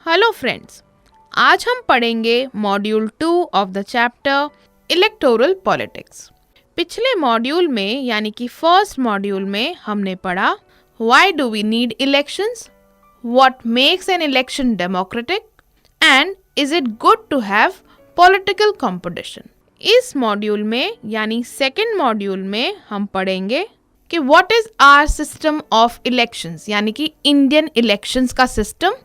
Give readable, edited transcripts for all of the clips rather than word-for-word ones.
Hello friends, आज हम पढ़ेंगे module 2 of the chapter electoral politics. पिछले मॉड्यूल में यानी कि फर्स्ट मॉड्यूल में हमने पढ़ा why do we need elections, what makes an election democratic and is it good to have political competition. इस मॉड्यूल में यानी सेकेंड मॉड्यूल में हम पढ़ेंगे कि what is our system of elections यानी कि इंडियन इलेक्शंस का system.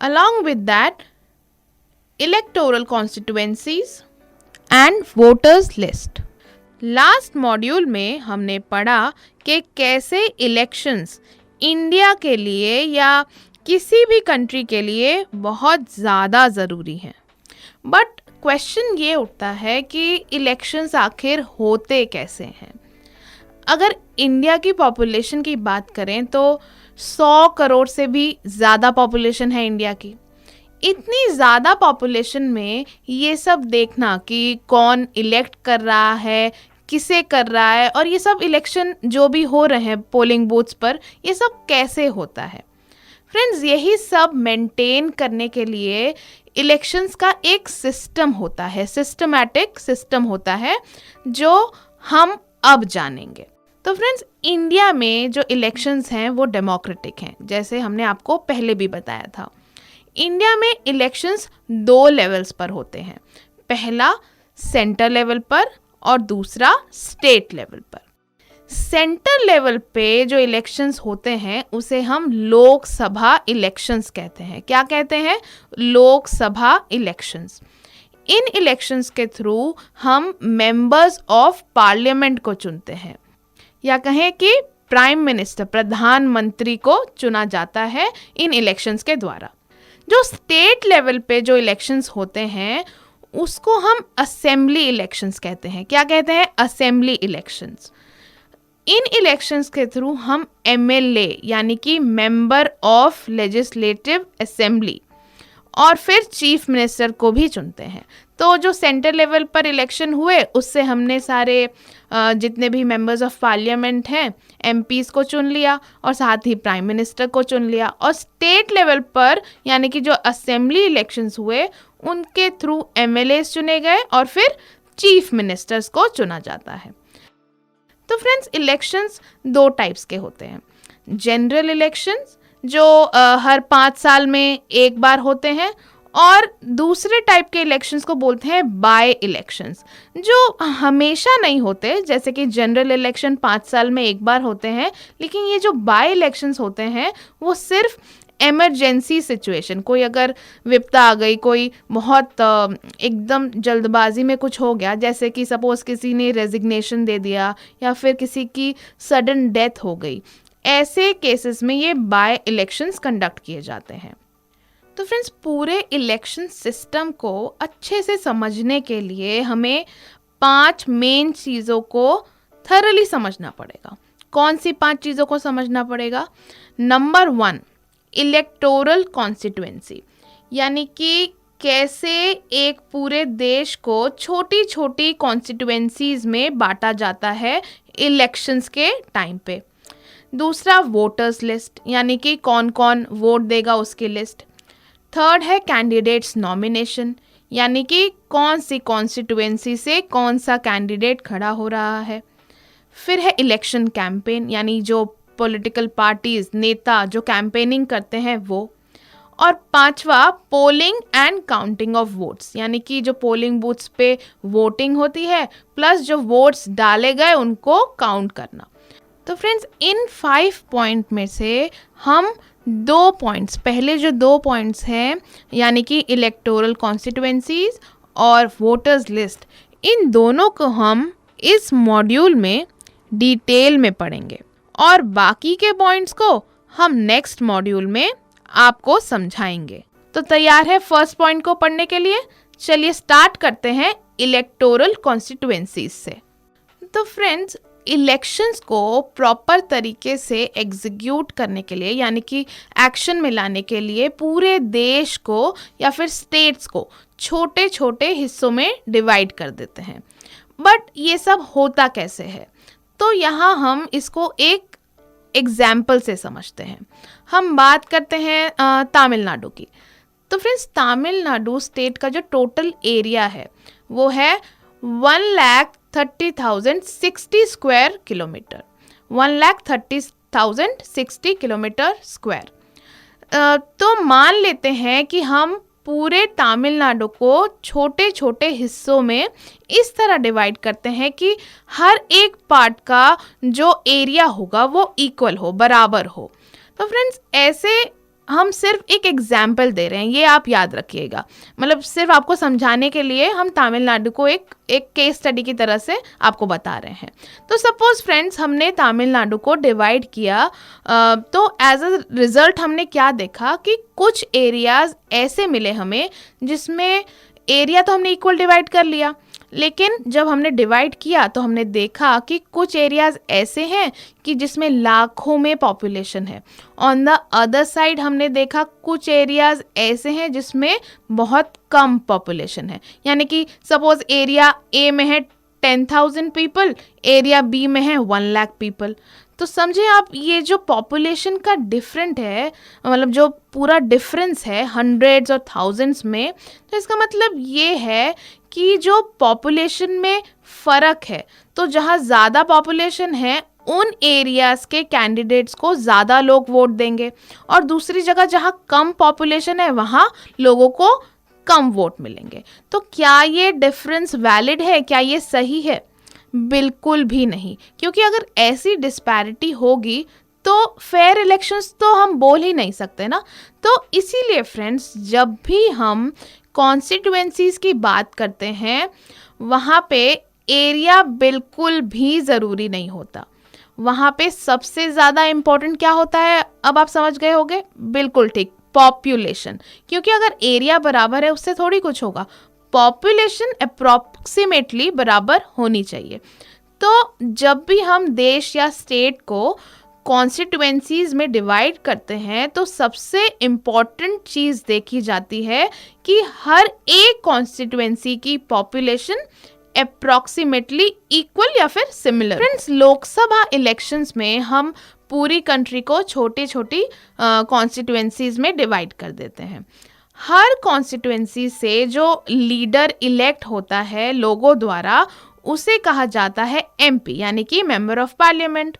Along with that, electoral constituencies and voters list. Last module में हमने पढ़ा कि कैसे इलेक्शंस इंडिया के लिए या किसी भी कंट्री के लिए बहुत ज़्यादा ज़रूरी हैं। बट क्वेश्चन ये उठता है कि इलेक्शंस आखिर होते कैसे हैं। अगर इंडिया की पॉपुलेशन की बात करें तो 100 करोड़ से भी ज़्यादा पॉपुलेशन है इंडिया की। इतनी ज़्यादा पॉपुलेशन में ये सब देखना कि कौन इलेक्ट कर रहा है, किसे कर रहा है और ये सब इलेक्शन जो भी हो रहे हैं पोलिंग बूथ्स पर, ये सब कैसे होता है। फ्रेंड्स, यही सब मेंटेन करने के लिए इलेक्शंस का एक सिस्टम होता है, सिस्टमैटिक सिस्टम होता है जो हम अब जानेंगे। तो फ्रेंड्स, इंडिया में जो इलेक्शंस हैं वो डेमोक्रेटिक हैं, जैसे हमने आपको पहले भी बताया था। इंडिया में इलेक्शंस 2 लेवल्स पर होते हैं, पहला सेंटर लेवल पर और दूसरा स्टेट लेवल पर। सेंटर लेवल पे जो इलेक्शंस होते हैं उसे हम लोकसभा इलेक्शंस कहते हैं। क्या कहते हैं? लोकसभा इलेक्शंस। इन इलेक्शंस के थ्रू हम मेंबर्स ऑफ पार्लियामेंट को चुनते हैं, या कहें कि प्राइम मिनिस्टर, प्रधानमंत्री को चुना जाता है इन इलेक्शंस के द्वारा। जो स्टेट लेवल पे जो इलेक्शंस होते हैं उसको हम असेंबली इलेक्शंस कहते हैं। क्या कहते हैं? Assembly elections. इन इलेक्शंस के थ्रू हम एमएलए यानी कि मेंबर ऑफ लेजिस्लेटिव असेंबली और फिर चीफ मिनिस्टर को भी चुनते हैं। तो जो सेंटर लेवल पर इलेक्शन हुए उससे हमने सारे जितने भी मेंबर्स ऑफ पार्लियामेंट हैं एमपीज़ को चुन लिया और साथ ही प्राइम मिनिस्टर को चुन लिया। और स्टेट लेवल पर यानी कि जो असेंबली इलेक्शंस हुए उनके थ्रू एमएलएस चुने गए और फिर चीफ मिनिस्टर्स को चुना जाता है। तो फ्रेंड्स, इलेक्शंस 2 टाइप्स के होते हैं। जनरल इलेक्शंस जो हर 5 साल में एक बार होते हैं, और दूसरे टाइप के इलेक्शंस को बोलते हैं बाय इलेक्शंस, जो हमेशा नहीं होते। जैसे कि जनरल इलेक्शन 5 साल में एक बार होते हैं, लेकिन ये जो बाय इलेक्शंस होते हैं वो सिर्फ इमरजेंसी सिचुएशन, कोई अगर विपदा आ गई, कोई बहुत एकदम जल्दबाजी में कुछ हो गया, जैसे कि सपोज किसी ने रेजिग्नेशन दे दिया या फिर किसी की सडन डेथ हो गई, ऐसे केसेस में ये बाय इलेक्शंस कंडक्ट किए जाते हैं। तो फ्रेंड्स, पूरे इलेक्शन सिस्टम को अच्छे से समझने के लिए हमें 5 मेन चीज़ों को थरली समझना पड़ेगा। कौन सी 5 चीज़ों को समझना पड़ेगा? नंबर 1, इलेक्टोरल कॉन्स्टिट्यूएंसी, यानी कि कैसे एक पूरे देश को छोटी छोटी कॉन्स्टिट्यूएंसीज में बांटा जाता है इलेक्शंस के टाइम पे। दूसरा, वोटर्स लिस्ट, यानी कि कौन कौन वोट देगा उसकी लिस्ट। थर्ड है कैंडिडेट्स नॉमिनेशन, यानी कि कौन सी कॉन्स्टिट्यूएंसी से कौन सा कैंडिडेट खड़ा हो रहा है। फिर है इलेक्शन कैंपेन, यानी जो पॉलिटिकल पार्टीज, नेता जो कैंपेनिंग करते हैं वो। और 5वां, polling and counting of votes, यानी कि जो पोलिंग बूथ्स पे वोटिंग होती है प्लस जो वोट्स डाले गए उनको काउंट करना। तो फ्रेंड्स, इन 5 पॉइंट में से हम 2 पॉइंट्स, पहले जो 2 पॉइंट्स हैं यानी कि इलेक्टोरल कॉन्स्टिट्यूएंसीज और वोटर्स लिस्ट, इन दोनों को हम इस मॉड्यूल में डिटेल में पढ़ेंगे और बाकी के पॉइंट्स को हम नेक्स्ट मॉड्यूल में आपको समझाएंगे। तो तैयार है फर्स्ट पॉइंट को पढ़ने के लिए? चलिए स्टार्ट करते हैं इलेक्टोरल कॉन्स्टिट्यूएंसीज से। तो फ्रेंड्स, इलेक्शंस को प्रॉपर तरीके से एग्जीक्यूट करने के लिए यानी कि एक्शन में लाने के लिए पूरे देश को या फिर स्टेट्स को छोटे छोटे हिस्सों में डिवाइड कर देते हैं। बट ये सब होता कैसे है? तो यहाँ हम इसको एक एग्जाम्पल से समझते हैं। हम बात करते हैं तमिलनाडु की। तो फ्रेंड्स, तमिलनाडु स्टेट का जो टोटल एरिया है वो है 1,30,060 स्क्वायर किलोमीटर, 1,30,060 किलोमीटर स्क्वायर। तो मान लेते हैं कि हम पूरे तमिलनाडु को छोटे छोटे हिस्सों में इस तरह डिवाइड करते हैं कि हर एक पार्ट का जो एरिया होगा वो इक्वल हो, बराबर हो। तो फ्रेंड्स, ऐसे हम सिर्फ एक एग्जाम्पल दे रहे हैं, ये आप याद रखिएगा। मतलब सिर्फ आपको समझाने के लिए हम तमिलनाडु को एक केस स्टडी की तरह से आपको बता रहे हैं। तो सपोज फ्रेंड्स, हमने तमिलनाडु को डिवाइड किया, तो एज अ रिजल्ट हमने क्या देखा कि कुछ एरियाज ऐसे मिले हमें जिसमें एरिया तो हमने इक्वल डिवाइड कर लिया, लेकिन जब हमने डिवाइड किया तो हमने देखा कि कुछ एरियाज ऐसे हैं कि जिसमें लाखों में पॉपुलेशन है। ऑन द अदर साइड हमने देखा कुछ एरियाज ऐसे हैं जिसमें बहुत कम पॉपुलेशन है। यानी कि सपोज एरिया ए में है 10,000 पीपल, एरिया बी में है 1 लाख पीपल। तो समझे आप, ये जो पॉपुलेशन का डिफरेंट है, मतलब जो पूरा डिफरेंस है हंड्रेड्स और थाउजेंड्स में, तो इसका मतलब ये है कि जो पॉपुलेशन में फ़र्क है, तो जहाँ ज़्यादा पॉपुलेशन है उन एरियाज़ के कैंडिडेट्स को ज़्यादा लोग वोट देंगे, और दूसरी जगह जहाँ कम पॉपुलेशन है वहाँ लोगों को कम वोट मिलेंगे। तो क्या ये डिफरेंस वैलिड है? क्या ये सही है? बिल्कुल भी नहीं, क्योंकि अगर ऐसी डिस्पैरिटी होगी तो फेयर इलेक्शंस तो हम बोल ही नहीं सकते ना। तो इसीलिए फ्रेंड्स, जब भी हम कॉन्स्टिट्यूएंसीज की बात करते हैं वहाँ पे एरिया बिल्कुल भी ज़रूरी नहीं होता। वहाँ पे सबसे ज़्यादा इम्पोर्टेंट क्या होता है, अब आप समझ गए होंगे। बिल्कुल ठीक, पॉपुलेशन। क्योंकि अगर एरिया बराबर है उससे थोड़ी कुछ होगा, पॉपुलेशन अप्रॉक्सीमेटली बराबर होनी चाहिए। तो जब भी हम देश या स्टेट को कॉन्स्टिट्यूएंसीज में डिवाइड करते हैं तो सबसे इम्पॉर्टेंट चीज़ देखी जाती है कि हर एक कॉन्स्टिट्यूएंसी की पॉपुलेशन अप्रॉक्सीमेटली इक्वल या फिर सिमिलर। फ्रेंड्स, लोकसभा इलेक्शंस में हम पूरी कंट्री को छोटी छोटी कॉन्स्टिट्यूएंसीज में डिवाइड कर देते हैं। हर कॉन्स्टिट्यूएंसी से जो लीडर इलेक्ट होता है लोगों द्वारा, उसे कहा जाता है एमपी, यानी कि मेंबर ऑफ पार्लियामेंट।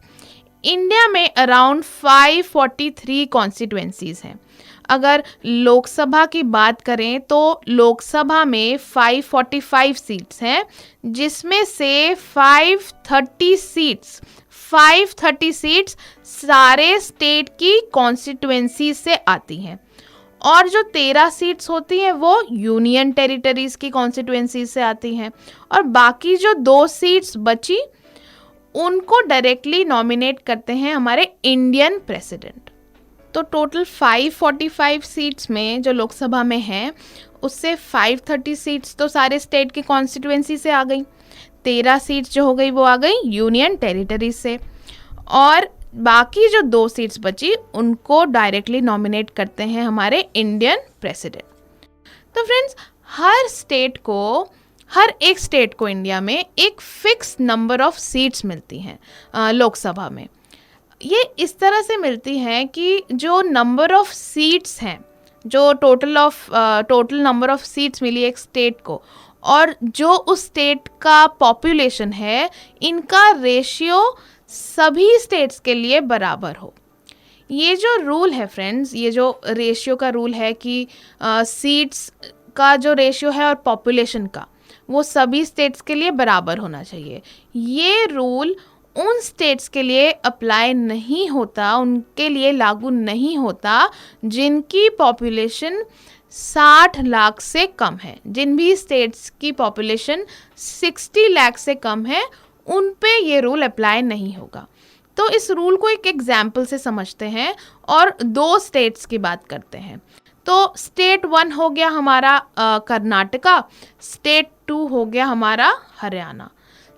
इंडिया में अराउंड 543 कॉन्स्टिट्यूएंसीज हैं। अगर लोकसभा की बात करें तो लोकसभा में 545 सीट्स हैं, जिसमें से 530 सीट्स सारे स्टेट की कॉन्स्टिट्यूएंसी से आती हैं, और जो 13 सीट्स होती हैं वो यूनियन टेरिटरीज की कॉन्स्टिट्यूएंसी से आती हैं, और बाकी जो 2 सीट्स बची उनको डायरेक्टली नॉमिनेट करते हैं हमारे इंडियन प्रेसिडेंट। तो टोटल 545 सीट्स में जो लोकसभा में हैं उससे 530 सीट्स तो सारे स्टेट की कॉन्स्टिट्यूएंसी से आ गई, 13 सीट्स जो हो गई वो आ गई यूनियन टेरिटरी से, और बाकी जो 2 सीट्स बची उनको डायरेक्टली नॉमिनेट करते हैं हमारे इंडियन प्रेसिडेंट। तो फ्रेंड्स, हर एक स्टेट को इंडिया में एक फिक्स नंबर ऑफ सीट्स मिलती हैं लोकसभा में। ये इस तरह से मिलती हैं कि जो नंबर ऑफ सीट्स हैं, जो टोटल नंबर ऑफ सीट्स मिली एक स्टेट को, और जो उस स्टेट का पॉपुलेशन है, इनका रेशियो सभी स्टेट्स के लिए बराबर हो। ये जो रूल है फ्रेंड्स, ये जो रेशियो का रूल है कि सीट्स का जो रेशियो है और पॉपुलेशन का, वो सभी स्टेट्स के लिए बराबर होना चाहिए। ये रूल उन स्टेट्स के लिए अप्लाई नहीं होता, उनके लिए लागू नहीं होता जिनकी पॉपुलेशन 60 लाख से कम है। जिन भी स्टेट्स की पॉपुलेशन 60 लाख से कम है उन पे ये रूल अप्लाई नहीं होगा। तो इस रूल को एक एग्जाम्पल से समझते हैं और 2 स्टेट्स की बात करते हैं। तो स्टेट 1 हो गया हमारा कर्नाटका, स्टेट 2 हो गया हमारा हरियाणा।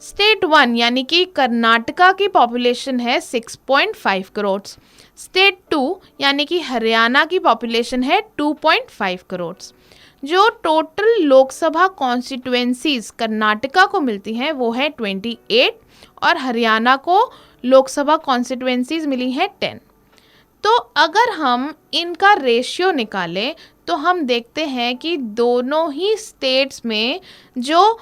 स्टेट 1 यानी कि कर्नाटका की पॉपुलेशन है 6.5 करोड़, स्टेट 2 यानी कि हरियाणा की पॉपुलेशन है 2.5 करोड़। जो टोटल लोकसभा कॉन्स्टिट्यूएंसीज कर्नाटका को मिलती हैं वो है 28, और हरियाणा को लोकसभा कॉन्स्टिट्यूएंसीज मिली हैं 10। तो अगर हम इनका रेशियो निकालें तो हम देखते हैं कि दोनों ही स्टेट्स में जो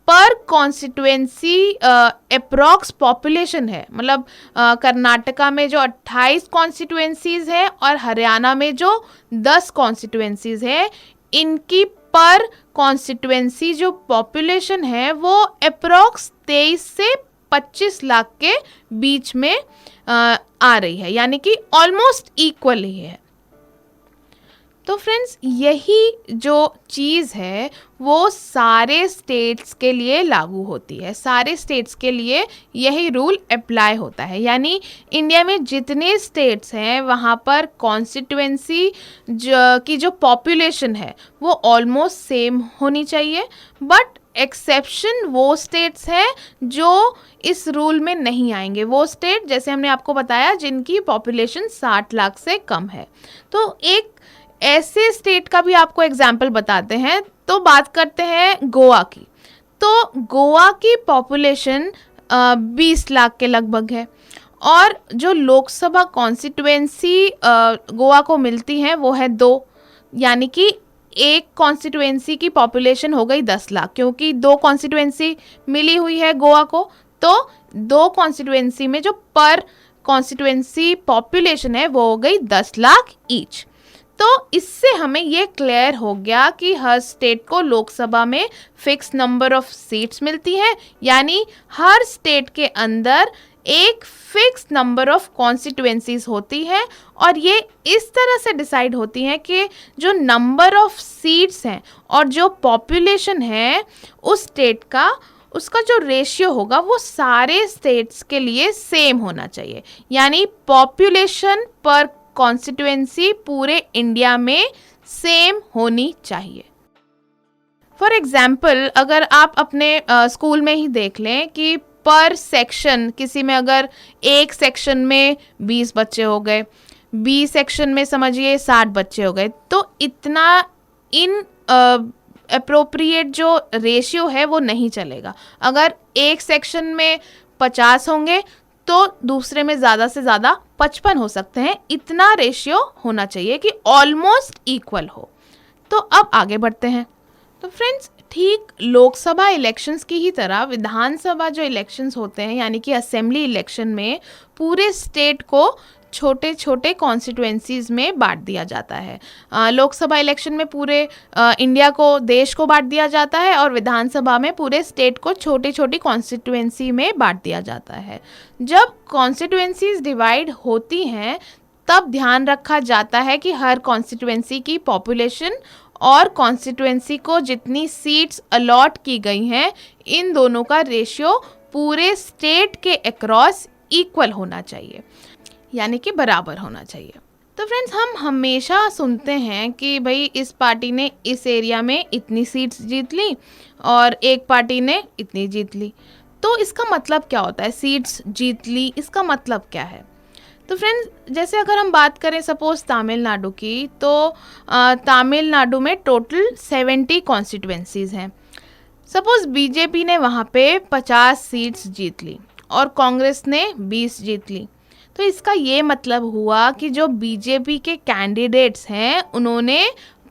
पर कॉन्स्टिट्यूएंसी अप्रॉक्स पॉपुलेशन है, मतलब कर्नाटका में जो 28 कॉन्स्टिट्यूएंसीज है और हरियाणा में जो 10 कॉन्स्टिट्यूएंसीज है, इनकी पर कॉन्स्टिट्यूएंसी जो पॉपुलेशन है वो अप्रॉक्स 23 से 25 लाख के बीच में आ रही है, यानी कि ऑलमोस्ट इक्वल ही है। तो फ्रेंड्स, यही जो चीज़ है वो सारे स्टेट्स के लिए लागू होती है, सारे स्टेट्स के लिए यही रूल अप्लाई होता है। यानी इंडिया में जितने स्टेट्स हैं वहाँ पर कॉन्स्टिट्यूएंसी की जो पॉपुलेशन है वो ऑलमोस्ट सेम होनी चाहिए, बट एक्सेप्शन वो स्टेट्स हैं जो इस रूल में नहीं आएंगे। वो स्टेट जैसे हमने आपको बताया जिनकी पॉपुलेशन 60 लाख से कम है। तो एक ऐसे स्टेट का भी आपको एग्जाम्पल बताते हैं। तो बात करते हैं गोवा की। तो गोवा की पॉपुलेशन 20 लाख के लगभग है और जो लोकसभा कॉन्स्टिट्यूएंसी गोवा को मिलती है वो है 2, यानी कि एक कॉन्स्टिट्यूएंसी की पॉपुलेशन हो गई 10 लाख, क्योंकि 2 कॉन्स्टिट्यूएंसी मिली हुई है गोवा को। तो 2 कॉन्स्टिट्यूएंसी में जो पर कॉन्स्टिट्यूएंसी पॉपुलेशन है वो हो गई 10 लाख ईच। तो इससे हमें ये क्लियर हो गया कि हर स्टेट को लोकसभा में फिक्स नंबर ऑफ सीट्स मिलती हैं, यानी हर स्टेट के अंदर एक फिक्स नंबर ऑफ कॉन्स्टिट्यूएंसीज होती है और ये इस तरह से डिसाइड होती हैं कि जो नंबर ऑफ सीट्स हैं और जो पॉपुलेशन है उस स्टेट का, उसका जो रेशियो होगा वो सारे स्टेट्स के लिए सेम होना चाहिए, यानी पॉपुलेशन पर कॉन्स्टिट्यूएंसी पूरे इंडिया में सेम होनी चाहिए। फॉर एग्जाम्पल, अगर आप अपने स्कूल में ही देख लें कि पर सेक्शन, किसी में अगर एक सेक्शन में 20 बच्चे हो गए, बी सेक्शन में समझिए 60 बच्चे हो गए, तो इतना इन अप्रोप्रिएट जो रेशियो है वो नहीं चलेगा। अगर एक सेक्शन में 50 होंगे तो दूसरे में ज़्यादा से ज़्यादा 55 हो सकते हैं। इतना रेशियो होना चाहिए कि ऑलमोस्ट इक्वल हो। तो अब आगे बढ़ते हैं। तो फ्रेंड्स, ठीक लोकसभा इलेक्शंस की ही तरह विधानसभा जो इलेक्शंस होते हैं, यानी कि असेंबली इलेक्शन में पूरे स्टेट को छोटे छोटे कॉन्स्टिट्यूएंसीज में बांट दिया जाता है। लोकसभा इलेक्शन में पूरे इंडिया को, देश को बांट दिया जाता है और विधानसभा में पूरे स्टेट को छोटी छोटी कॉन्स्टिट्यूएंसी में बांट दिया जाता है। जब कॉन्स्टिट्यूएंसीज डिवाइड होती हैं तब ध्यान रखा जाता है कि हर कॉन्स्टिट्यूएंसी की पॉपुलेशन और कॉन्स्टिट्यूएंसी को जितनी सीट्स अलॉट की गई हैं, इन दोनों का रेशियो पूरे स्टेट के अक्रॉस इक्वल होना चाहिए, यानी कि बराबर होना चाहिए। तो फ्रेंड्स, हम हमेशा सुनते हैं कि भाई इस पार्टी ने इस एरिया में इतनी सीट्स जीत ली और एक पार्टी ने इतनी जीत ली। तो इसका मतलब क्या होता है? सीट्स जीत ली, इसका मतलब क्या है? तो फ्रेंड्स, जैसे अगर हम बात करें सपोज तमिलनाडु की, तो तमिलनाडु में टोटल 70 कॉन्स्टिट्यूएंसीज हैं। सपोज बीजेपी ने वहाँ पे 50 सीट्स जीत ली और कांग्रेस ने 20 जीत ली। तो इसका ये मतलब हुआ कि जो बीजेपी के कैंडिडेट्स हैं उन्होंने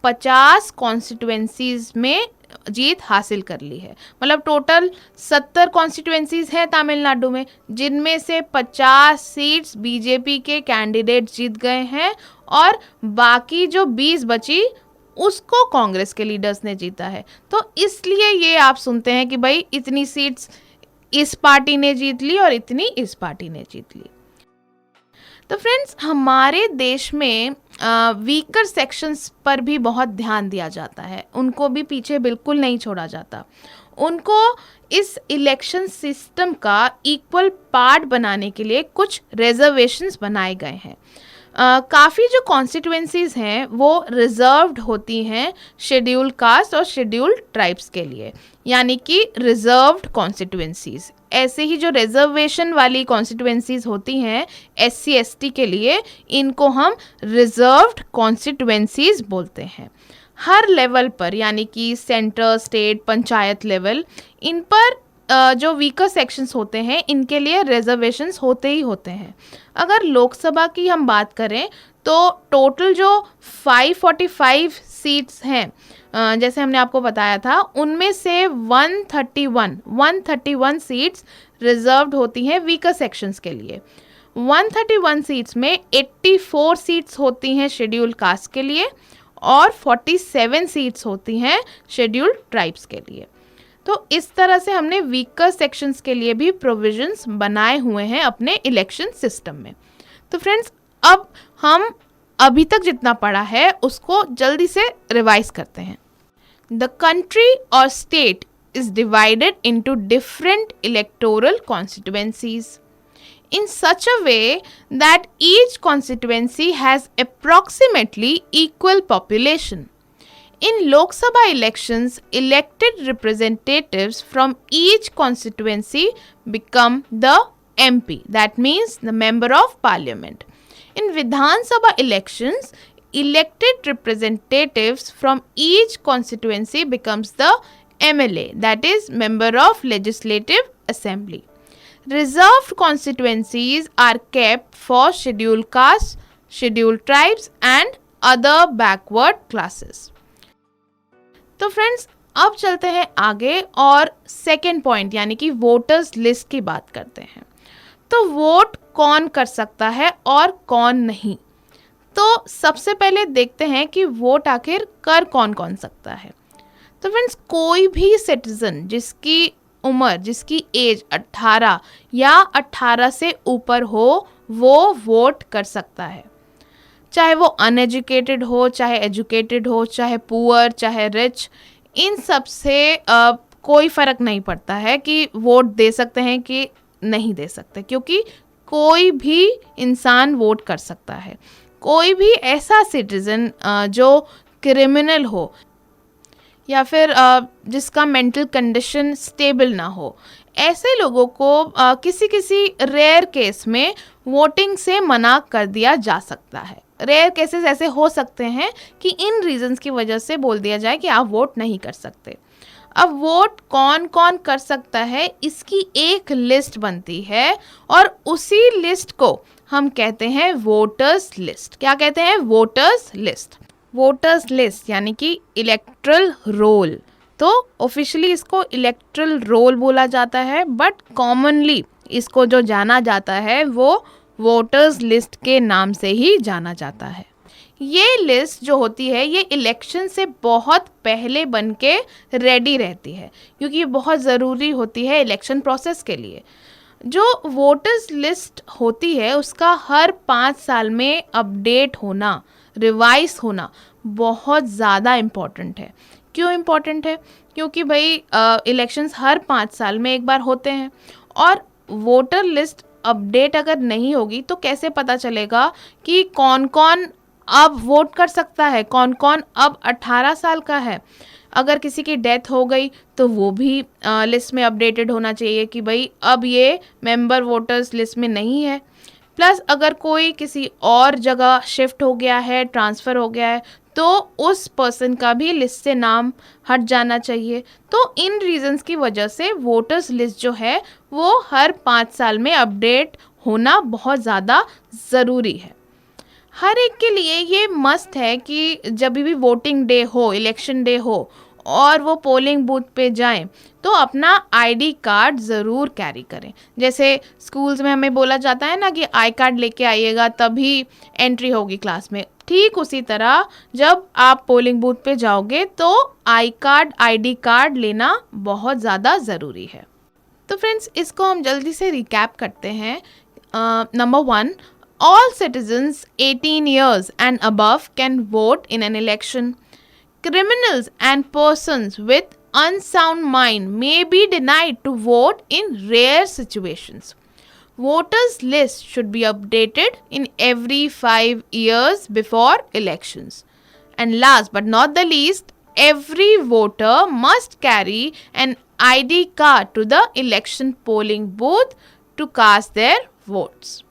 50 कॉन्स्टिट्यूएंसीज में जीत हासिल कर ली है। मतलब टोटल 70 कॉन्स्टिट्यूएंसीज हैं तमिलनाडु में, जिनमें से 50 सीट्स बीजेपी के कैंडिडेट जीत गए हैं और बाकी जो 20 बची उसको कांग्रेस के लीडर्स ने जीता है। तो इसलिए ये आप सुनते हैं कि भाई इतनी सीट्स इस पार्टी ने जीत ली और इतनी इस पार्टी ने जीत ली। तो फ्रेंड्स, हमारे देश में वीकर सेक्शंस पर भी बहुत ध्यान दिया जाता है, उनको भी पीछे बिल्कुल नहीं छोड़ा जाता। उनको इस इलेक्शन सिस्टम का इक्वल पार्ट बनाने के लिए कुछ रिजर्वेशंस बनाए गए हैं। काफ़ी जो कॉन्स्टिट्यूएंसीज हैं वो रिजर्व्ड होती हैं शेड्यूल कास्ट और शेड्यूल ट्राइब्स के लिए, यानी कि रिजर्व्ड कॉन्स्टिट्यूएंसीज। ऐसे ही जो रिजर्वेशन वाली कॉन्स्टिट्यूएंसीज होती हैं SC ST के लिए, इनको हम रिजर्व्ड कॉन्स्टिट्यूएंसीज बोलते हैं। हर लेवल पर, यानी कि सेंटर, स्टेट, पंचायत लेवल, इन पर जो वीकर सेक्शंस होते हैं इनके लिए रिजर्वेशंस होते ही होते हैं। अगर लोकसभा की हम बात करें तो टोटल जो 545 सीट्स हैं, जैसे हमने आपको बताया था, उनमें से 131 सीट्स रिजर्व्ड होती हैं वीकर सेक्शंस के लिए। 131 सीट्स में 84 सीट्स होती हैं शेड्यूल कास्ट के लिए और 47 सीट्स होती हैं शेड्यूल्ड ट्राइब्स के लिए। तो इस तरह से हमने वीकर सेक्शंस के लिए भी प्रोविजंस बनाए हुए हैं अपने इलेक्शन सिस्टम में। तो फ्रेंड्स, अब हम अभी तक जितना पढ़ा है उसको जल्दी से रिवाइज करते हैं। द कंट्री और state is divided into different electoral constituencies in such a way that each constituency has approximately equal population. In Lok Sabha elections, elected representatives from each constituency become the MP, that means the Member of Parliament. In Vidhan Sabha elections, elected representatives from each constituency becomes the MLA, that is Member of Legislative Assembly. Reserved constituencies are kept for scheduled castes, scheduled tribes and other backward classes. तो friends, अब चलते हैं आगे और second point यानी कि voters list की बात करते हैं। तो वोट कौन कर सकता है और कौन नहीं। तो सबसे पहले देखते हैं कि वोट आखिर कर कौन कौन सकता है। तो फ्रेंड्स, कोई भी सिटीजन जिसकी उम्र, जिसकी एज 18 या 18 से ऊपर हो, वो वोट कर सकता है। चाहे वो अनएजुकेटेड हो, चाहे एजुकेटेड हो, चाहे पुअर, चाहे रिच, इन सब से कोई फ़र्क नहीं पड़ता है कि वोट दे सकते हैं कि नहीं दे सकते, क्योंकि कोई भी इंसान वोट कर सकता है। कोई भी ऐसा सिटीज़न जो क्रिमिनल हो या फिर जिसका मेंटल कंडीशन स्टेबल ना हो, ऐसे लोगों को किसी किसी रेयर केस में वोटिंग से मना कर दिया जा सकता है। रेयर केसेस ऐसे हो सकते हैं कि इन रीजंस की वजह से बोल दिया जाए कि आप वोट नहीं कर सकते। अब वोट कौन कौन कर सकता है इसकी एक लिस्ट बनती है और उसी लिस्ट को हम कहते हैं वोटर्स लिस्ट। क्या कहते हैं? Voters list. वोटर्स लिस्ट यानी कि इलेक्ट्रल रोल। तो ऑफिशियली इसको इलेक्ट्रल रोल बोला जाता है, बट कॉमनली इसको जो जाना जाता है वो वोटर्स लिस्ट के नाम से ही जाना जाता है। ये लिस्ट जो होती है ये इलेक्शन से बहुत पहले बन के रेडी रहती है, क्योंकि ये बहुत ज़रूरी होती है इलेक्शन प्रोसेस के लिए। जो वोटर्स लिस्ट होती है उसका हर 5 साल में अपडेट होना, रिवाइज होना बहुत ज़्यादा इम्पॉर्टेंट है। क्यों इम्पॉर्टेंट है? क्योंकि भाई इलेक्शंस हर 5 साल में एक बार होते हैं और वोटर लिस्ट अपडेट अगर नहीं होगी तो कैसे पता चलेगा कि कौन कौन अब वोट कर सकता है, कौन कौन अब 18 साल का है। अगर किसी की डेथ हो गई तो वो भी लिस्ट में अपडेटेड होना चाहिए कि भाई अब ये मेंबर वोटर्स लिस्ट में नहीं है। प्लस अगर कोई किसी और जगह शिफ्ट हो गया है, ट्रांसफ़र हो गया है, तो उस पर्सन का भी लिस्ट से नाम हट जाना चाहिए। तो इन रीजंस की वजह से वोटर्स लिस्ट जो है वो हर 5 साल में अपडेट होना बहुत ज़्यादा ज़रूरी है। हर एक के लिए ये मस्ट है कि जब भी वोटिंग डे हो, इलेक्शन डे हो और वो पोलिंग बूथ पे जाएं तो अपना आईडी कार्ड ज़रूर कैरी करें। जैसे स्कूल्स में हमें बोला जाता है ना कि आई कार्ड लेके आइएगा तभी एंट्री होगी क्लास में, ठीक उसी तरह जब आप पोलिंग बूथ पे जाओगे तो आईडी कार्ड लेना बहुत ज़्यादा ज़रूरी है। तो फ्रेंड्स, इसको हम जल्दी से रिकैप करते हैं। Number 1, all citizens 18 years and above can vote in an election. Criminals and persons with unsound mind may be denied to vote in rare situations. Voters list should be updated in every 5 years before elections. And last but not the least, every voter must carry an ID card to the election polling booth to cast their votes.